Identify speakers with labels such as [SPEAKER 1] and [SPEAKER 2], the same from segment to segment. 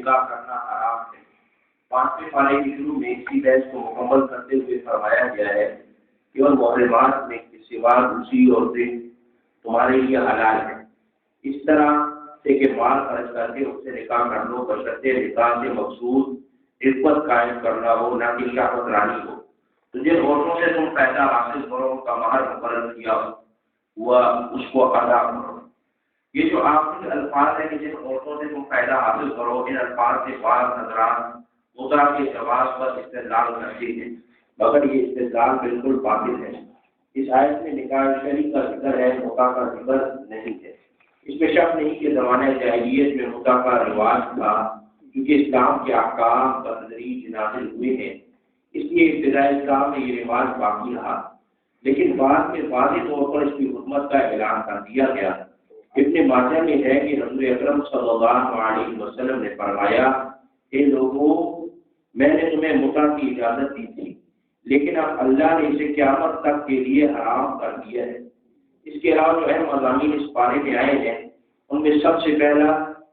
[SPEAKER 1] نکاح کرنا حرام ہے۔ 5ویں پارے کی شروع میں اسی بحث کو مکمل کرتے ہوئے فرمایا گیا ہے کہ اور محرمات میں کے سوا دوسری عورتیں تمہارے لیے حلال ہیں، اس طرح سے کہ مال خرچ کر کے اس سے نکاح کر لو، بشرطے نکاح سے مقصود عزت قائم کرنا ہو، نہ کہ شہوت رانی ہو۔ تو جن عورتوں سے تم پیدا حاصل کرو، ان کا مہر مقرر کیا ہوا اس کو ادا کرو۔ یہ جو آخری الفاظ ہے کہ جن عورتوں سے تم پیدا حاصل کرو، ان الفاظ کے بعض حضرات مدعا کے جواز پر استدلال کرتے ہیں، مگر یہ استدلال بالکل باطل ہے۔ اس آیت میں نکاح شرعی کا ذکر ہے، متع کا ذکر نہیں ہے۔ اس میں شک نہیں کہ زمانہ جاہلیت میں متع کا رواج تھا، کیونکہ اسلام کے احکام بتدریج نازل ہوئے ہیں، اس لیے ابتدائی اسلام میں یہ رواج باقی رہا، لیکن بعد میں واضح طور پر اس کی حکمت کا اعلان کر دیا گیا۔ ابن ماجہ میں ہے کہ حضور اکرم صلی اللہ علیہ وسلم نے فرمایا، اے لوگوں، میں نے تمہیں متع کی اجازت دی تھی، لیکن اب اللہ نے اسے قیامت تک کے لیے حرام کر دیا ہے۔ اس کے علاوہ جو اہم مضامین اس بارے میں آئے ہیں، ان میں سب سے پہلا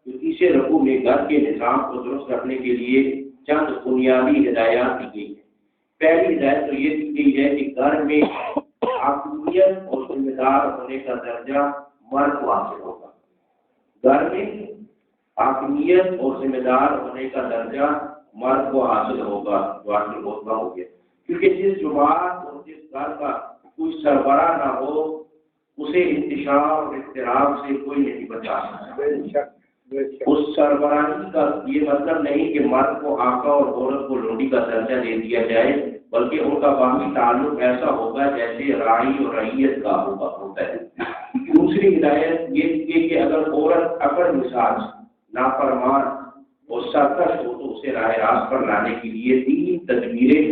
[SPEAKER 1] جو تیسرے رکوع میں گھر کے نظام کو درست رکھنے کے لیے چند بنیادی ہدایات دی گئی ہیں۔ پہلی ہدایت تو یہ دی گئی ہے کہ گھر میں حاکمیت اور ذمہ دار ہونے کا درجہ مرد کو حاصل ہوگا۔ گھر میں حاکمیت اور ذمہ دار ہونے کا درجہ مرد کو حاصل ہوگا، جو حاصل ہوتا ہو گیا، کیونکہ جس جماعت اور جس گھر کا کوئی سربراہ نہ ہو، اسے انتشار اور اضطراب سے کوئی نہیں بچا سکتا۔ اس سربراہی کا یہ مطلب نہیں کہ مرد کو آقا اور عورت کو لونڈی کا درجہ دے دیا جائے، بلکہ ان کا باہمی تعلق ایسا ہوگا جیسے راعی اور رعیت کا ہوتا ہے۔ دوسری ہدایت یہ کہ اگر عورت اکڑ مزاج، نافرمان اور سرکش ہو تو اسے راہ راست پر لانے کے لیے 3 تدبیریں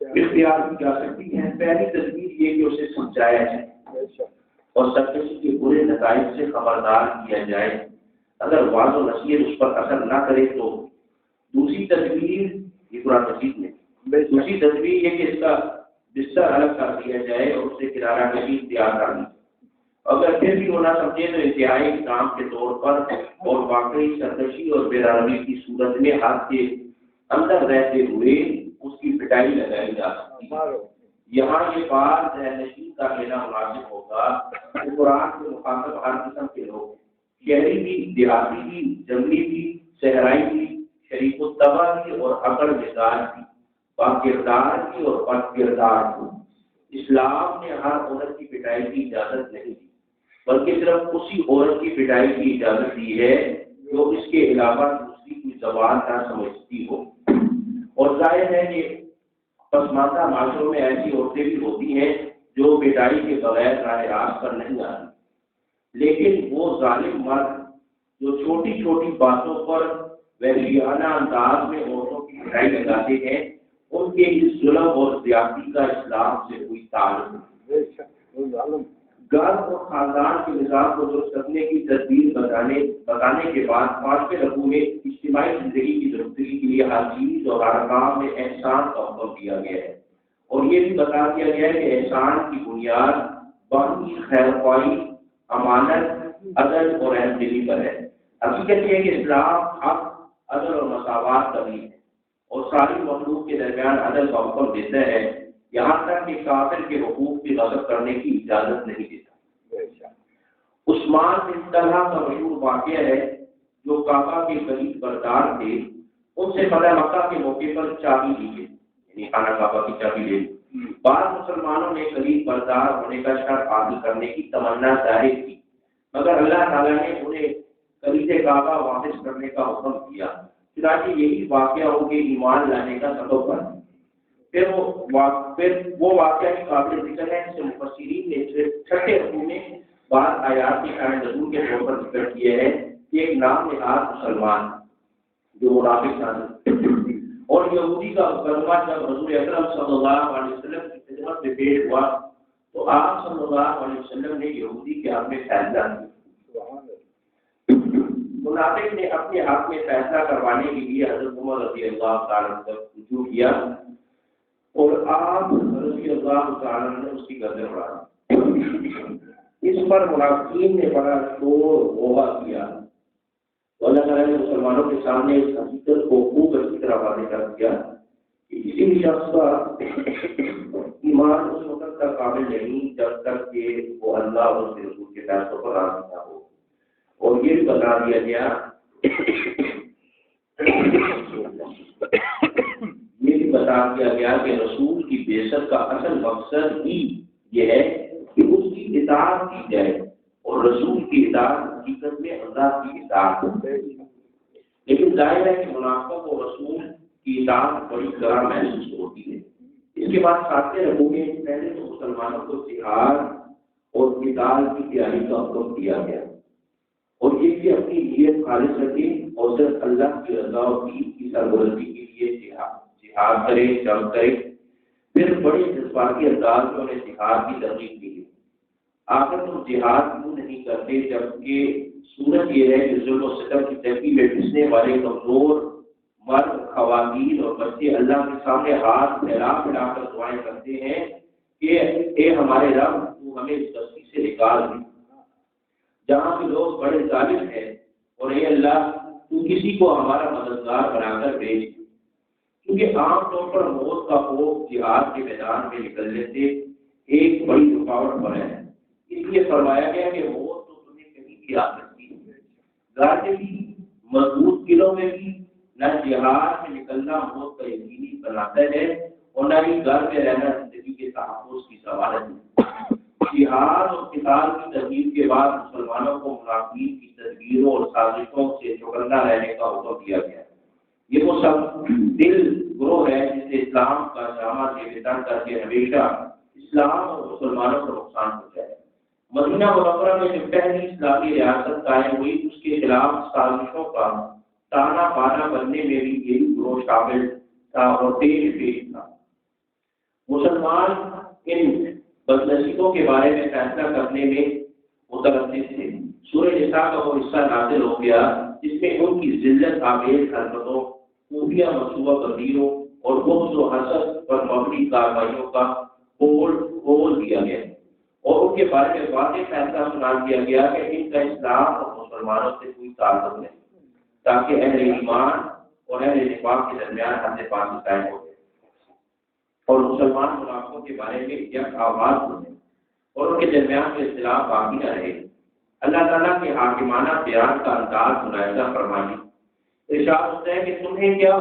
[SPEAKER 1] اختیار کی جا سکتی ہیں۔ پہلی تدبیر یہ کہ اسے سمجھایا جائے اور سرکشی کے برے نتائج سے خبردار کیا جائے۔ اگر واضح و نصیحت اس پر اثر نہ کرے تو دوسری تدبیر، یہ قرآن مجید میں دوسری تدبیر یہ کہ اس کا بستر الگ کر دیا جائے اور اسے کنارہ کشی اختیار کر لی۔ اگر پھر بھی وہ نہ سمجھے تو انتہائی اقدام کے طور پر اور واقعی سرکشی اور بے رحمی کی صورت میں ہاتھ کے اندر رہتے ہوئے اس کی پٹائی لگائی جا سکتی ہے۔ یہاں یہ بات ذہن نشین کا لینا مناسب ہوگا کہ قرآن کے مخاطب ہر قسم کے لوگ ہیں، شہری بھی، دیہاتی بھی، جنگلی بھی، صحرائی بھی، شریف الطبع بھی اور اکڑ مزاج بھی، باکردار بھی اور بد کردار بھی۔ اسلام نے ہر عورت کی پٹائی کی اجازت نہیں دی، بلکہ صرف اسی عورت کی پٹائی کی اجازت دی ہے جو اس کے علاوہ دوسری کوئی زبان نہ سمجھتی ہو۔ اور ظاہر ہے کہ پسماندہ معاشروں میں ایسی عورتیں بھی ہوتی ہیں جو پٹائی کے بغیر راہ راست پر نہیں آتی، لیکن وہ ظالم مرد جو چھوٹی چھوٹی باتوں پر وحشیانہ انداز میں عورتوں کی پٹائی لگاتے ہیں، ان کے اس ظلم اور زیادتی کا اسلام سے کوئی تعلق نہیں۔ گھر اور خاندان کے نظام کو درست رکھنے کی تدبیر بتانے کے بعد 5ویں رکوع میں اجتماعی زندگی کی درستگی کے لیے ہر چیز اور ہر کام میں احسان کا حکم دیا گیا ہے، اور یہ بھی بتا دیا گیا ہے کہ احسان کی بنیاد باہمی خیرخواہی، امانت، عدل اور رحم دلی پر ہے۔ حقیقت یہ ہے کہ اسلام حق، عدل اور مساوات کا دین ہے، اور ساری مخلوق کے درمیان عدل کا حکم دیتا ہے، یہاں تک کہ کافر کے حقوق کی غصب کرنے کی اجازت نہیں دیتا۔ عثمان بن طلحہ کا مشہور واقعہ ہے، جو کعبہ کے قریب بردار تھے، ان سے فتح مکہ کے موقع پر چابی لی گئی، یعنی خانہ کعبہ کی چابی لے لی۔ بعض مسلمانوں نے قریب بردار ہونے کا شرط حاصل کرنے کی تمنا ظاہر کی، مگر اللہ تعالیٰ نے انہیں قریب کعبہ واپس کرنے کا حکم دیا، چنانچہ یہی واقعہ ہو کے ایمان لانے کا سبب بنا۔ پھر وہ واقعہ کی قابل ذکر ہے، جسے مفسرین نے 6 رکوع میں بعض آیات کے شان نزول کے طور پر ذکر کیا ہے کہ ایک نام نہاد مسلمان جو منافق تھا اور یہودی کا مقدمہ جب حضور اکرم صلی اللہ علیہ وسلم کی خدمت میں پیش ہوا تو آپ صلی اللہ علیہ وسلم نے یہودی کے حق میں فیصلہ کیا۔ منافق نے اپنے حق میں فیصلہ کروانے کے لیے حضرت عمر رضی اللہ تعالیٰ عنہ تک رجوع کیا اور آپ رضی اللہ تعالیٰ عنہ نے اس کی گردن اڑا دی۔ اس پر منافقین نے بڑا شور غوغا کیا تو اللہ تعالیٰ نے مسلمانوں کے سامنے اس حقیقت کو خوب اچھی طرح واضح کر دیا کہ کسی بھی شخص کا ایمان اس وقت تک قابل نہیں جب تک کہ وہ اللہ اور اس کے رسول کے فیصلوں پر راضی نہ ہو. اور یہ بھی بتا دیا گیا کہ رسول کی بعثت کا اصل مقصد ہی یہ ہے کہ اس کی اطاعت کی جائے، اور رسول کی اطاعت حقیقت میں اللہ کی اطاعت ہے. لیکن ظاہر ہے کہ منافقوں کو رسول کی اطاعت بڑی طرح محسوس ہوتی ہے. اس کے بعد ساتھ رکھوں گے پہلے تو مسلمانوں کو جہاد اور قتال کی تیاری کا حکم دیا گیا، اور یہ بھی اپنی نیت خالص رکھیں اور صرف اللہ کی رضا اور دین کی سربلندی کے لیے جہاد کرے، جنگ کرے. پھر بڑے جذباتی انداز میں انہیں جہاد کی ترغیب دی گئی. آخر تم جہاد کیوں نہیں کرتے جبکہ صورت یہ ہے کہ ظلم و ستم کی تحقیق میں پسنے والے کمزور مرد، خواتین اور بچے اللہ کے سامنے ہاتھ پھیلا پھیلا کر دعائیں کرتے ہیں کہ اے ہمارے رب تو ہمیں اس بستی سے نکال دے جہاں کے لوگ بڑے ظالم ہیں، اور اے اللہ تو کسی کو ہمارا مددگار بنا کر بھیج. کیونکہ عام طور پر موت کا خوف جہاد کے میدان میں نکلنے سے ایک بڑی رکاوٹ بنا ہے. اس لیے فرمایا گیا کہ موت تو تمہیں کہیں بھی آ سکتی ہے، گھر میں بھی، مضبوط قلعوں میں بھی. نہ جہاد میں نکلنا موت کا یقینی بناتا ہے، اور نہ ہی گھر میں رہنا زندگی کے تحفظ کی ضمانت ہے. جہاد اور قتال کی ترغیب کے بعد مسلمانوں کو منافقین کی تدبیروں اور سازشوں سے چوکنا رہنے کا حکم دیا گیا. یہ وہ سب دل گروہ ہے جس نے اسلام کا جامع دیوتان کر کے ہمیشہ اسلام اور مسلمانوں کو نقصان پہنچایا. مدینہ منورہ میں جو پہلی اسلامی ریاست قائم ہوئی اس کے خلاف سازشوں کا تانا بانا بننے میں بھی یہی گروہ شامل تھا اور پیش تھا. مسلمان ان بدنصیبوں کے بارے میں فیصلہ کرنے میں متردد تھے. سورہ نساء کا وہ حصہ نازل ہو گیا جس میں ان کی ذلت آمیز حرکتوں، خوفیہ منصوبہ بندیوں اور بغض و حسد پر مبنی کارروائیوں کا کھول دیا گیا، اور ان کے بارے میں واضح فیصلہ سنا دیا گیا کہ ان کا اسلام اور مسلمانوں سے کوئی تعلق نہیں، تاکہ اہل ایمان اور اہل نفاق کے درمیان حد پاکی قائم ہو جائے اور مسلمان منافقوں کے بارے میں یک آواز سنے اور ان کے درمیان میں اختلاف باقی نہ رہے. اللہ تعالیٰ کے حاکمانہ بیان کا انداز ملاحظہ فرمائیے. ارشاد ہوتا ہے کہ تمہیں کیا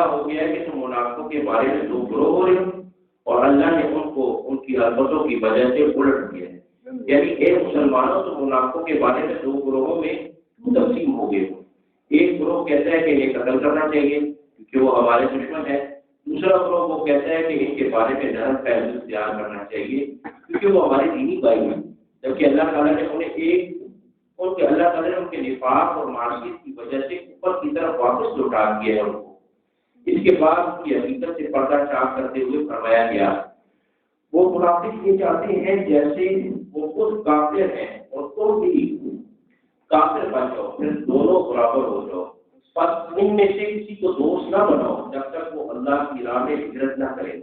[SPEAKER 1] ہو گیا کہ تم منافقوں کے بارے میں دو گروہ ہو رہے ہو، اور اللہ نے ان کو ان کی حرکتوں کی وجہ سے الٹ دیا ہے. یعنی اے مسلمانوں تم منافقوں کے بارے میں دو گروہوں میں تقسیم ہو گئے ہو. ایک گروہ کہتا ہے کہ انہیں قتل کرنا چاہیے کیونکہ وہ ہمارے دشمن ہے. دوسرا گروہ وہ کہتا ہے کہ ان کے بارے میں نرم فیصلہ اختیار کرنا چاہیے کیونکہ وہ ہمارے دینی بھائی ہیں. جبکہ اللہ تعالیٰ نے ان کے نفاق اور معصیت کی وجہ سے اوپر کی طرف واپس لوٹا دیا ہے ان کو. اس کے بعد ان کی حقیقت سے پردہ چاک کرتے ہوئے فرمایا گیا وہ منافق یہ چاہتے ہیں جیسے وہ خود کافر ہیں اور تم بھی کافر بن جاؤ، پھر دونوں برابر ہو جاؤ. بس ان میں سے کسی کو دوست نہ بناؤ جب تک وہ اللہ کی راہ میں ہجرت نہ کرے.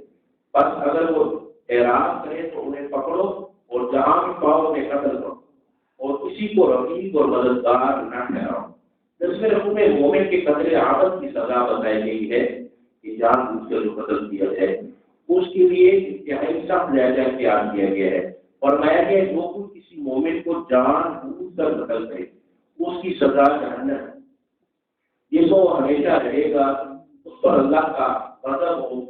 [SPEAKER 1] بس اگر وہ اعراض کرے تو انہیں پکڑو اور جہاں بھی پاؤ انہیں قتل کرو، اور کسی کو رفیق اور مددگار نہ ٹھہراؤ. جس میں مومن کے قتل عامت کی سزا بتائی گئی ہے کہ جان بوجھ کر جو قتل کیا جائے اس کے لیے انتہائی سخت لہجہ اختیار کیا گیا ہے. فرمایا گیا جو کوئی کسی مومن کو جان بوجھ کر قتل کرے اس کی سزا جہنم ہے. یہ تو ہمیشہ رہے گا، اس پر اللہ کا غضب ہو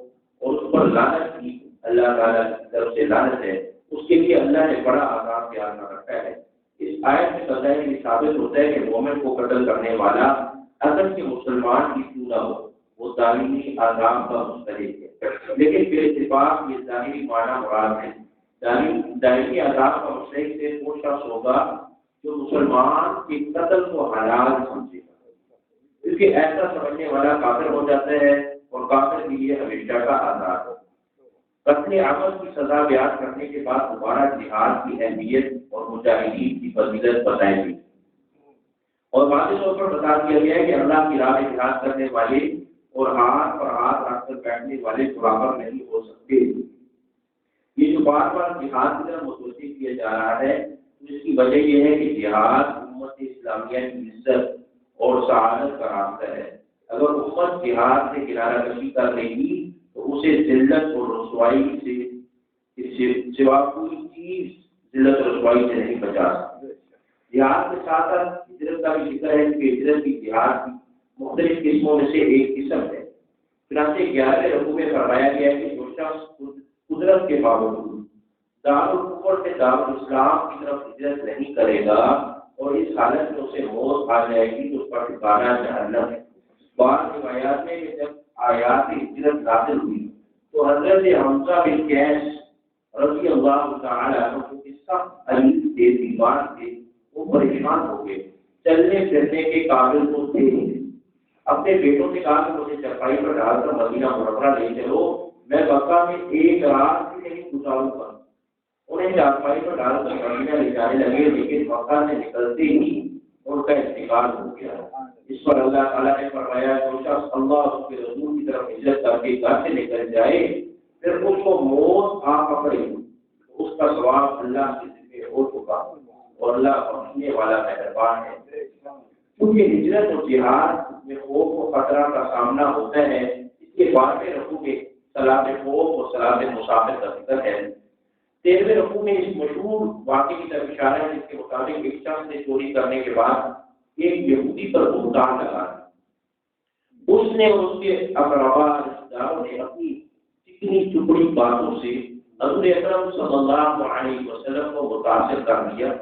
[SPEAKER 1] اور اس پر لعنت کی اللہ تعالیٰ کی طرف سے لعنت ہے، اس کے لیے اللہ نے بڑا عذاب تیار کر رکھا ہے. اس آیت میں سزا یہ ثابت ہوتا ہے کہ مومن کو قتل کرنے والا اگر کے مسلمان بھی کیوں نہ ہو وہ دائمی عذاب کا مستحق ہے. لیکن بے اتفاق یہ ظاہری معنی مراد ہے. دائمی عذاب کا مستحق سے وہ شخص ہوگا جو مسلمان کے قتل کو حلال سمجھے گا، کیونکہ ایسا سمجھنے والا کافر ہو جاتا ہے اور کافر کے لیے ہمیشہ کا عذاب ہے. قتل عامت کی سزا بیان کرنے کے بعد دوبارہ جہاد کی اہمیت اور مجاہدین کی فضیلت بتائی گئی اور واضح طور پر بتا دیا گیا ہے کہ اللہ کی راہ میں جہاد کرنے والے اور ہاتھ پر ہاتھ رکھ کر بیٹھنے والے برابر نہیں ہو سکتے. یہ جو بار بار جہاد کی طرف متوجہ کیا جا رہا ہے اس کی وجہ یہ ہے کہ جہاد امت اسلامیہ کی عزت اور سعادت کا راستہ ہے۔ اگر امت جہاد سے کنارہ کشی کر لے گی تو اسے ذلت اور رسوائی سے سوا کوئی چیز ذلت اور رسوائی سے نہیں بچا سکتی۔ جہاد کے ساتھ ساتھ ہجرت کا بھی ذکر ہے کہ ہجرت بھی جہاد کی مختلف قسموں میں سے ایک قسم ہے۔ چنانچہ 11ویں رکوع میں فرمایا گیا ہے کہ جو شخص قدرت کے باوجود دارالکفر سے دارالاسلام کی طرف ہجرت نہیں کرے گا اور اس حالت میں اسے موت آ جائے گی تو اس کا ٹھکانہ جہنم ہے۔ بعض روایات میں کہ جب آیات ہجرت نازل ہوئی تو حضرت حمزہ بن قیس رضی اللہ تعالی عنہ کو سخت علیل تھے، بیمار تھے، وہ پریشان ہو گئے، چلنے پھرنے کے قابل تو تھے نہیں۔ اپنے بیٹوں سے کہا کہ مجھے چرپائی پر ڈال کر مدینہ منورہ لے چلو، میں مکہ میں ایک رات بھی نہیں گزاروں گا۔ انہیں چارپائی پر ڈال کر مدینہ لے جانے لگے، لیکن مکہ سے نکلتے ہی ان کا انتقال ہو گیا۔ اس پر اللہ تعالیٰ نے فرمایا جو شخص اللہ اور اس کے رسول کی طرف ہجرت کر کے گھر سے نکل جائے پھر اس کو موت آ پکڑے اس کا ثواب اللہ کے ذمہ ہو چکا اور اللہ بخشنے والا مہربان ہے۔ کیونکہ ہجرت اور جہاد میں خوف و خطرہ کا سامنا ہوتا ہے، اس کے 12ویں رکوع میں صلاۃ خوف اور صلاۃ مسافر کا ذکر ہے۔ 13ویں رکوع میں اس مشہور واقعے کی طرف اشارہ ہے جس کے مطابق ایک شخص نے چوری کرنے کے بعد ایک یہودی پر بہتان لگا، اس نے اور اس کے اقربا رشتہ داروں نے اپنی چکنی چپڑی باتوں سے حضور اکرم صلی اللہ علیہ وسلم کو متاثر کر دیا،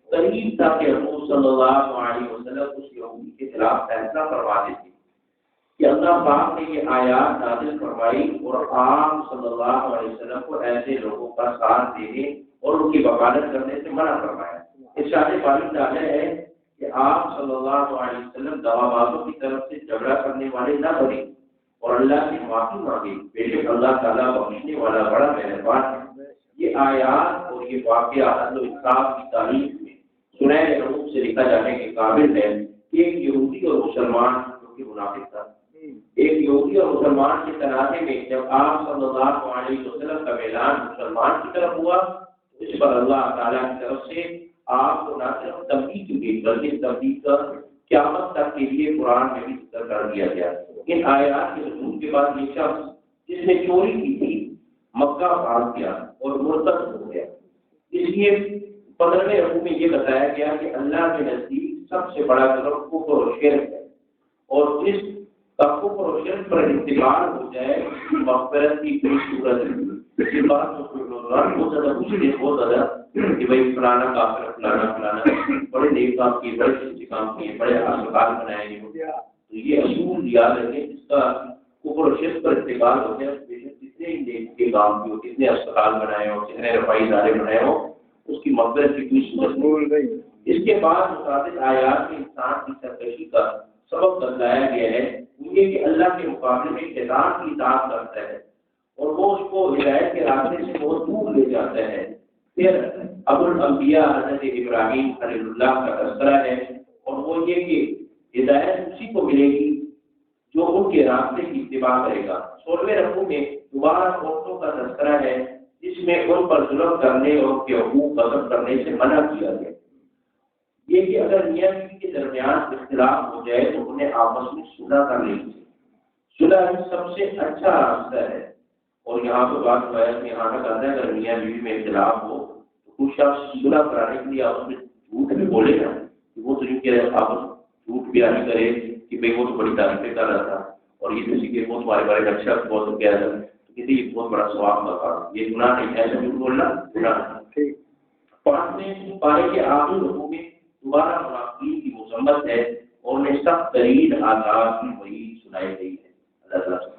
[SPEAKER 1] قریب تھا کہ حضور صلی اللہ علیہ وسلم اس یہودی کے خلاف فیصلہ فرما دیتے کہ اللہ پاک نے یہ آیات نازل فرمائی اور آپ صلی اللہ علیہ وسلم کو ایسے لوگوں کا ساتھ دینے اور ان کی وکالت کرنے سے منع فرمایا۔ ارشاد باری تعالیٰ ہے کہ آپ صلی اللہ علیہ وسلم دوابازوں کی طرف سے جھگڑا کرنے والے نہ بنے اور اللہ سے معافی مانگے، بے شک اللہ تعالیٰ بخشنے والا بڑا مہربان ہے۔ یہ آیات اور یہ واقعہ عدل و انصاف کی تاریخ میں سنہرے روپ سے لکھا جانے کے قابل ہے کہ ایک یہودی اور مسلمان جو کہ منافق تھا، ایک یہودی اور مسلمان کے تنازع میں جب آپ صلی اللہ علیہ وسلم کا اعلان مسلمان کی طرف ہوا تو اس پر اللہ تعالیٰ کی طرف سے آپ کو نہ صرف تنبیہ کی بلکہ تنبیہ کا قیامت تک کے لیے قرآن میں بھی ذکر کر دیا گیا۔ ان آیات کے نزول کے بعد یہ شخص جس نے چوری کی تھی مکہ بھاگ گیا اور مرتد ہو گیا۔ اس لیے 15ویں رکوع میں یہ بتایا گیا کہ اللہ کے نزدیک سب سے بڑا جرم کفر اور شرک ہے، اور اس کا کفر اور شرک پر انتقال ہو جائے مغفرت کی کوئی صورت نہیں۔ اس بات کو بہت زیادہ پوچھتے بہت زیادہ کہ بھائی فلانا کافر فلانا بڑے نیک کام کیے، بڑے اچھے کام کیے، بڑے اسپتال بنائے گئے، تو یہ اصول یاد رکھیں جس کا کفر اور شرک پر انتقال ہو جائے جتنے ہی نیک کے کام کیے ہو، کتنے اسپتال بنائے ہو، کتنے رفائی ادارے بنائے ہو، اس کی مغفرت کی کوئی صورت نہیں۔ اس کے بعد متعدد آیات میں انسان کی سرکشی کا سبب بتلایا گیا ہے، یہ کہ اللہ کے مقابلے میں شیطان کی اطاعت کرتا ہے اور وہ اس کو ہدایت کے راستے سے بہت دور لے جاتا ہے۔ پھر ابو الانبیاء حضرت ابراہیم خلیل اللہ کا تذکرہ ہے اور وہ یہ کہ ہدایت اسی کو ملے گی جو ان کے راستے کی اتباع کرے گا۔ 16ویں رکوع میں دوبارہ عورتوں کا تذکرہ ہے جس میں ان پر ظلم کرنے اور ان کے حقوق قتل کرنے سے منع کیا گیا۔ یہ کہ اگر میاں بیوی کے درمیان اختلاف ہو جائے تو انہیں آپس میں صلح کر لینی چاہیے۔ صلح سب سے اچھا راستہ ہے، اور یہاں پہ بات روایت میں یہاں تک آتا ہے اگر میاں بیوی میں اختلاف ہو تو کچھ شخص صلح کرانے کے لیے آپس میں جھوٹ بھی بولے گا کہ وہ تو کہہ رہے آپس جھوٹ بیان کرے کہ بھائی وہ تو بڑی تعریفیں کر رہا تھا اور یہ کسی کے وہ تمہارے بارے میں اچھا بہت کہہ رہا تھا، کسی یہ بہت بڑا ثواب کا کام، یہ گناہ نہیں ہے، ایسا جھوٹ بولنا گناہ نہیں۔ 5ویں پارے کے آخری رکوع میں دوبارہ منافقین کی مذمت ہے اور انہیں سخت ترین عذاب کی وعید سنائی گئی ہے۔ اللہ تعالیٰ سے